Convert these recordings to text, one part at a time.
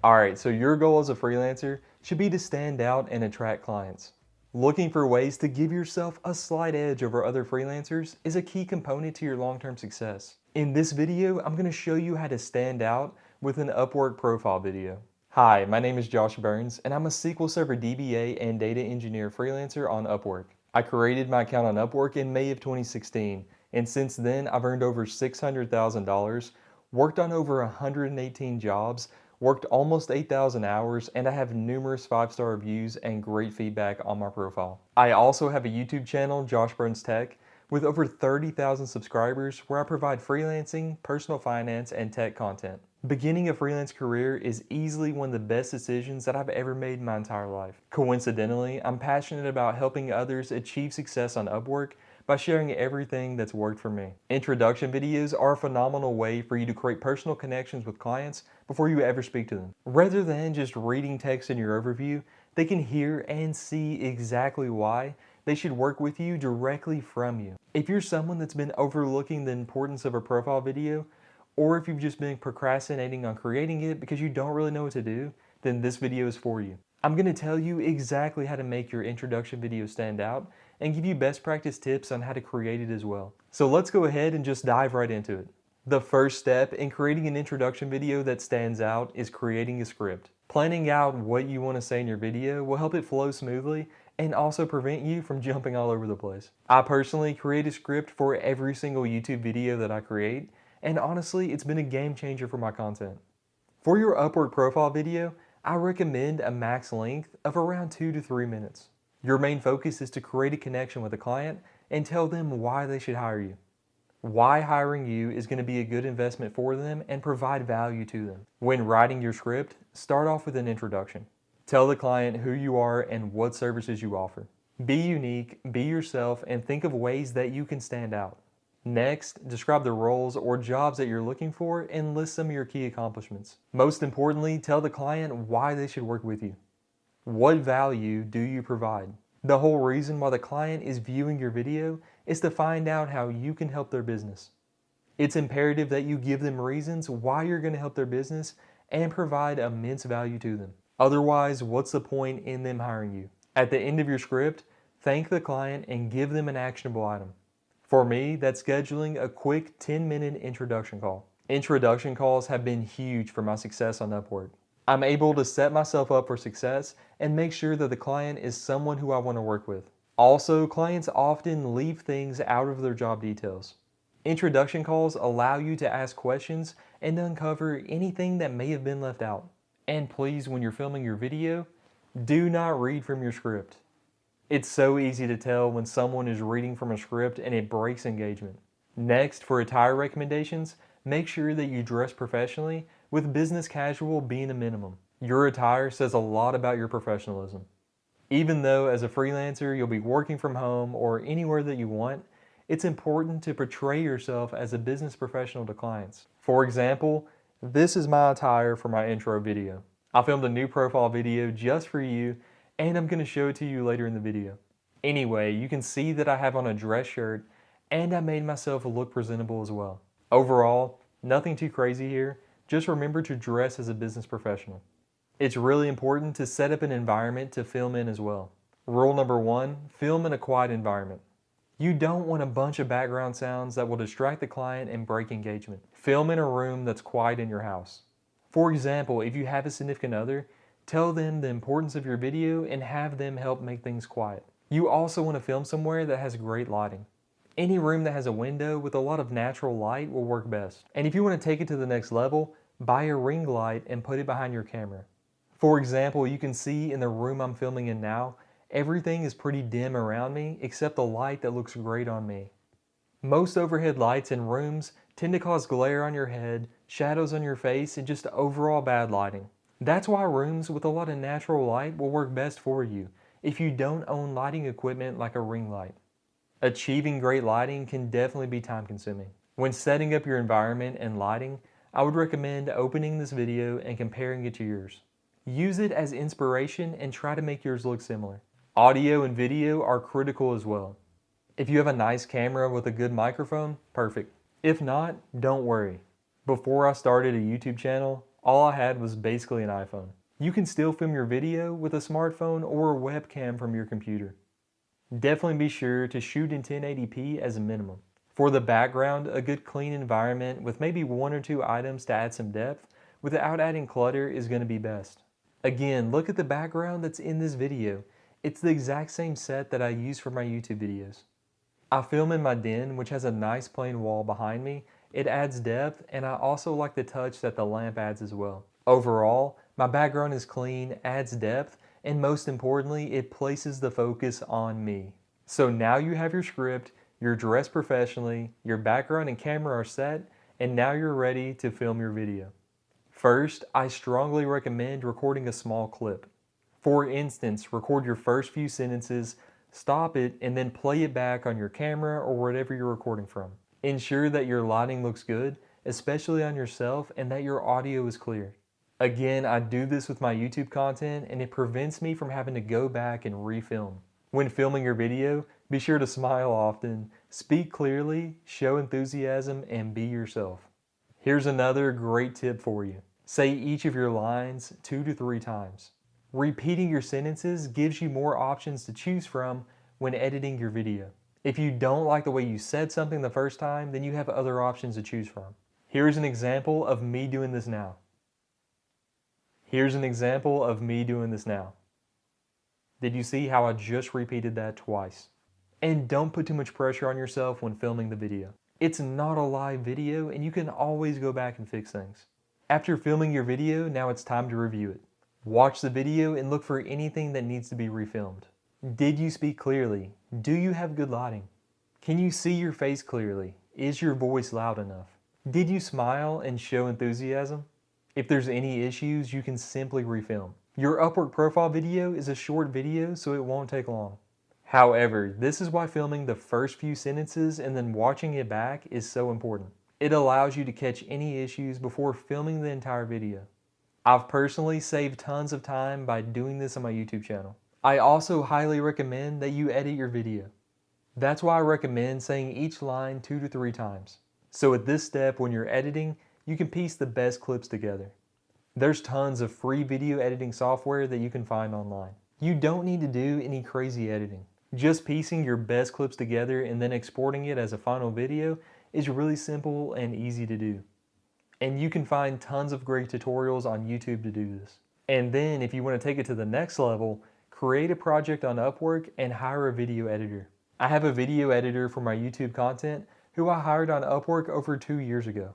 Alright, so your goal as a freelancer should be to stand out and attract clients. Looking for ways to give yourself a slight edge over other freelancers is a key component to your long-term success. In this video, I'm going to show you how to stand out with an Upwork profile video. Hi, my name is Josh Burns, and I'm a SQL Server DBA and data engineer freelancer on Upwork. I created my account on Upwork in May of 2016, and since then I've earned over $600,000, worked on over 118 jobs, worked almost 8,000 hours, and I have numerous 5-star reviews and great feedback on my profile. I also have a YouTube channel, Josh Burns Tech, with over 30,000 subscribers where I provide freelancing, personal finance, and tech content. Beginning a freelance career is easily one of the best decisions that I've ever made in my entire life. Coincidentally, I'm passionate about helping others achieve success on Upwork by sharing everything that's worked for me. Introduction videos are a phenomenal way for you to create personal connections with clients before you ever speak to them. Rather than just reading text in your overview, they can hear and see exactly why they should work with you directly from you. If you're someone that's been overlooking the importance of a profile video, or if you've just been procrastinating on creating it because you don't really know what to do, then this video is for you. I'm going to tell you exactly how to make your introduction video stand out and give you best practice tips on how to create it as well. So let's go ahead and just dive right into it. The first step in creating an introduction video that stands out is creating a script. Planning out what you want to say in your video will help it flow smoothly and also prevent you from jumping all over the place. I personally create a script for every single YouTube video that I create, and honestly, it's been a game changer for my content. For your Upwork profile video, I recommend a max length of around 2 to 3 minutes. Your main focus is to create a connection with a client and tell them why they should hire you. Why hiring you is going to be a good investment for them and provide value to them. When writing your script, start off with an introduction. Tell the client who you are and what services you offer. Be unique, be yourself, and think of ways that you can stand out. Next, describe the roles or jobs that you're looking for and list some of your key accomplishments. Most importantly, tell the client why they should work with you. What value do you provide? The whole reason why the client is viewing your video is to find out how you can help their business. It's imperative that you give them reasons why you're going to help their business and provide immense value to them. Otherwise, what's the point in them hiring you? At the end of your script, thank the client and give them an actionable item. For me, that's scheduling a quick 10-minute introduction call. Introduction calls have been huge for my success on Upwork. I'm able to set myself up for success and make sure that the client is someone who I want to work with. Also, clients often leave things out of their job details. Introduction calls allow you to ask questions and uncover anything that may have been left out. And please, when you're filming your video, do not read from your script. It's so easy to tell when someone is reading from a script and it breaks engagement. Next, for attire recommendations, make sure that you dress professionally, with business casual being a minimum. Your attire says a lot about your professionalism. Even though as a freelancer you'll be working from home or anywhere that you want, it's important to portray yourself as a business professional to clients. For example, this is my attire for my intro video. I filmed a new profile video just for you, and I'm going to show it to you later in the video. Anyway, you can see that I have on a dress shirt and I made myself look presentable as well. Overall, nothing too crazy here, just remember to dress as a business professional. It's really important to set up an environment to film in as well. Rule number 1, film in a quiet environment. You don't want a bunch of background sounds that will distract the client and break engagement. Film in a room that's quiet in your house. For example, if you have a significant other, tell them the importance of your video and have them help make things quiet. You also want to film somewhere that has great lighting. Any room that has a window with a lot of natural light will work best. And if you want to take it to the next level, buy a ring light and put it behind your camera. For example, you can see in the room I'm filming in now, everything is pretty dim around me except the light that looks great on me. Most overhead lights in rooms tend to cause glare on your head, shadows on your face, and just overall bad lighting. That's why rooms with a lot of natural light will work best for you if you don't own lighting equipment like a ring light. Achieving great lighting can definitely be time consuming. When setting up your environment and lighting, I would recommend opening this video and comparing it to yours. Use it as inspiration and try to make yours look similar. Audio and video are critical as well. If you have a nice camera with a good microphone, perfect. If not, don't worry. Before I started a YouTube channel, All I had was basically an iPhone. You can still film your video with a smartphone or a webcam from your computer. Definitely be sure to shoot in 1080p as a minimum. For the background, a good clean environment with maybe one or two items to add some depth without adding clutter is going to be best. Again, look at the background that's in this video. It's the exact same set that I use for my YouTube videos. I film in my den, which has a nice plain wall behind me. It adds depth, and I also like the touch that the lamp adds as well. Overall, my background is clean, adds depth, and most importantly, it places the focus on me. So now you have your script, you're dressed professionally, your background and camera are set, and now you're ready to film your video. First, I strongly recommend recording a small clip. For instance, record your first few sentences, stop it, and then play it back on your camera or whatever you're recording from. Ensure that your lighting looks good, especially on yourself, and that your audio is clear. Again, I do this with my YouTube content, and it prevents me from having to go back and refilm. When filming your video, be sure to smile often, speak clearly, show enthusiasm, and be yourself. Here's another great tip for you. Say each of your lines 2 to 3 times. Repeating your sentences gives you more options to choose from when editing your video. If you don't like the way you said something the first time, then you have other options to choose from. Here's an example of me doing this now. Here's an example of me doing this now. Did you see how I just repeated that twice? And don't put too much pressure on yourself when filming the video. It's not a live video, and you can always go back and fix things. After filming your video, now it's time to review it. Watch the video and look for anything that needs to be refilmed. Did you speak clearly? Do you have good lighting? Can you see your face clearly? Is your voice loud enough? Did you smile and show enthusiasm? If there's any issues, you can simply refilm. Your Upwork profile video is a short video, so it won't take long. However, this is why filming the first few sentences and then watching it back is so important. It allows you to catch any issues before filming the entire video. I've personally saved tons of time by doing this on my YouTube channel. I also highly recommend that you edit your video. That's why I recommend saying each line 2 to 3 times. So at this step, when you're editing, you can piece the best clips together. There's tons of free video editing software that you can find online. You don't need to do any crazy editing. Just piecing your best clips together and then exporting it as a final video is really simple and easy to do. And you can find tons of great tutorials on YouTube to do this. And then if you want to take it to the next level, create a project on Upwork and hire a video editor. I have a video editor for my YouTube content who I hired on Upwork over 2 years ago.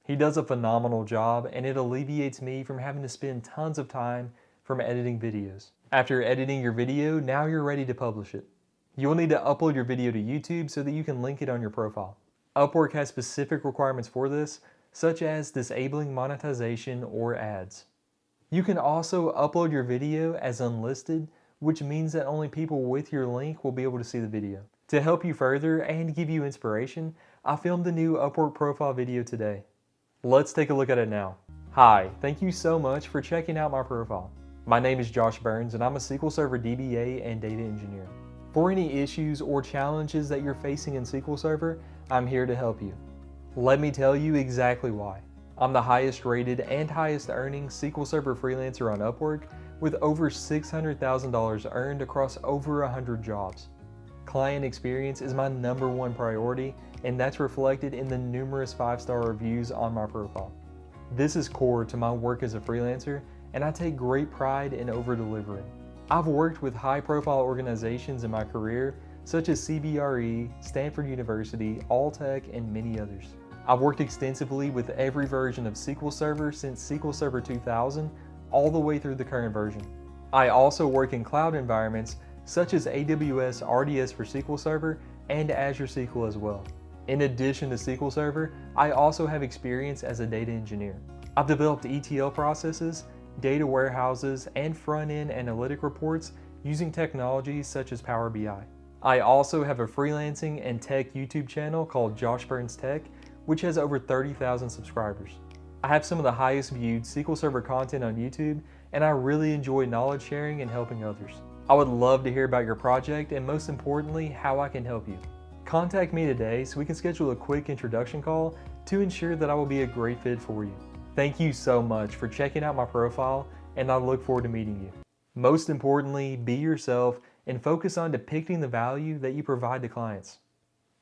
He does a phenomenal job, and it alleviates me from having to spend tons of time from editing videos. After editing your video, now you're ready to publish it. You'll need to upload your video to YouTube so that you can link it on your profile. Upwork has specific requirements for this, such as disabling monetization or ads. You can also upload your video as unlisted, which means that only people with your link will be able to see the video. To help you further and give you inspiration, I filmed a new Upwork profile video today. Let's take a look at it now. Hi, thank you so much for checking out my profile. My name is Josh Burns and I'm a SQL Server DBA and data engineer. For any issues or challenges that you're facing in SQL Server, I'm here to help you. Let me tell you exactly why. I'm the highest rated and highest earning SQL Server freelancer on Upwork with over $600,000 earned across over 100 jobs. Client experience is my #1 priority, and that's reflected in the numerous 5-star reviews on my profile. This is core to my work as a freelancer, and I take great pride in over-delivering. I've worked with high-profile organizations in my career, such as CBRE, Stanford University, Alltech, and many others. I've worked extensively with every version of SQL Server since SQL Server 2000, all the way through the current version. I also work in cloud environments such as AWS RDS for SQL Server and Azure SQL as well. In addition to SQL Server, I also have experience as a data engineer. I've developed ETL processes, data warehouses, and front-end analytic reports using technologies such as Power BI. I also have a freelancing and tech YouTube channel called Josh Burns Tech, which has over 30,000 subscribers. I have some of the highest viewed SQL Server content on YouTube, and I really enjoy knowledge sharing and helping others. I would love to hear about your project and most importantly, how I can help you. Contact me today so we can schedule a quick introduction call to ensure that I will be a great fit for you. Thank you so much for checking out my profile, and I look forward to meeting you. Most importantly, be yourself and focus on depicting the value that you provide to clients.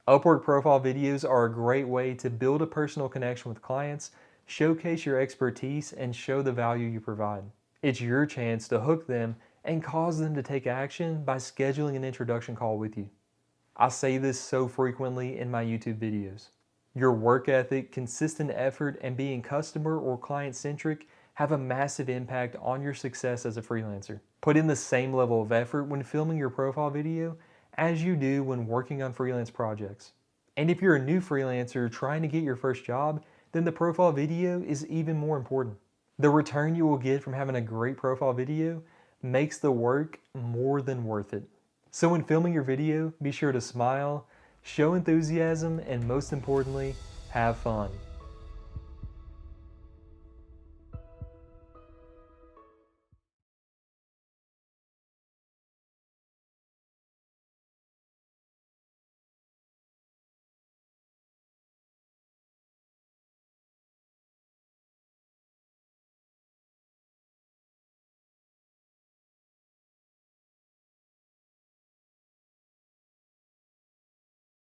Upwork profile videos are a great way to build a personal connection with clients, showcase your expertise, and show the value you provide. It's your chance to hook them and cause them to take action by scheduling an introduction call with you. I say this so frequently in my YouTube videos. Your work ethic, consistent effort, and being customer or client-centric have a massive impact on your success as a freelancer. Put in the same level of effort when filming your profile video as you do when working on freelance projects. And if you're a new freelancer trying to get your first job, then the profile video is even more important. The return you will get from having a great profile video makes the work more than worth it. So when filming your video, be sure to smile, show enthusiasm, and most importantly, have fun.